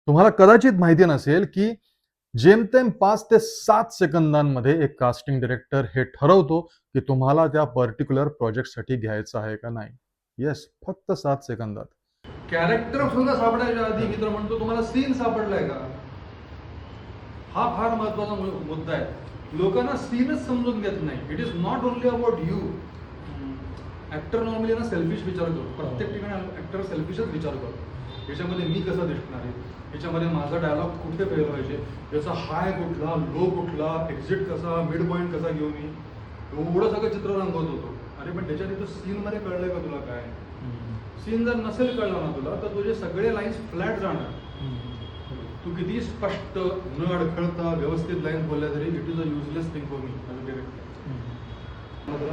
तुम्हाला कदाचित माहिती नसेल, की जेमतेम 5 ते 7 सेकंदांमध्ये एक कास्टिंग डायरेक्टर हे ठरवतो, की तुम्हाला त्या पर्टिक्युलर प्रोजेक्टसाठी घ्यायचं आहे का नाही. येस, फक्त 7 सेकंदात. कॅरेक्टर सुद्धा सापडायच्या आधी मी तर म्हणतो तुम्हाला सीन सापडलाय का? हा फार महत्वाचा मुद्दा आहे. लोकांना सीनच समजून घेत नाही. It is not only about you. Actor normally ना सेल्फिश विचार करतो. प्रत्येक ठिकाणी ऍक्टर सेल्फिशच विचार करतो. याच्यामध्ये मी कसं दिसणार आहे, याच्यामध्ये माझा डायलॉग कुठे पेल व्हायचे, याचा हाय कुठला, लो कुठला, एक्झिट कसा, मिड पॉईंट कसा घेऊ मी, एवढं सगळं चित्र रंगवत होतो. अरे पण त्याच्यात इथं सीनमध्ये कळलंय का तुला काय? सीन जर नसेल कळला ना तुला तर तुझे सगळे लाईन्स फ्लॅट जाणार. तू किती स्पष्ट न अडखळता व्यवस्थित लाईन बोलल्या तरी it is a useless thing for me as a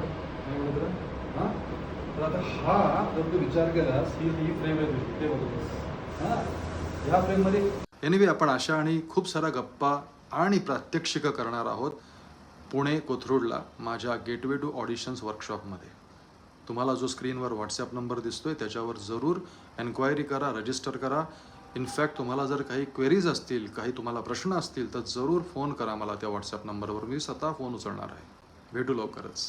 हां. तर आता हा जर तू विचार केलास ही फ्रेम आहे ते बघतोस हां, ह्या फ्रेममध्ये एनिवे आपण अशा आणि खूप साऱ्या गप्पा आणि प्रात्यक्षिकं करणार आहोत पुणे कोथरूडला माझ्या गेटवे टू ऑडिशन्स वर्कशॉपमध्ये. तुम्हाला जो स्क्रीनवर व्हॉट्सॲप नंबर दिसतोय त्याच्यावर जरूर एन्क्वायरी करा, रजिस्टर करा. इनफॅक्ट तुम्हाला जर काही क्वेरीज असतील, काही तुम्हाला प्रश्न असतील तर जरूर फोन करा मला त्या व्हॉट्सॲप नंबरवर. मी स्वतः फोन उचलणार आहे. भेटू लवकरच.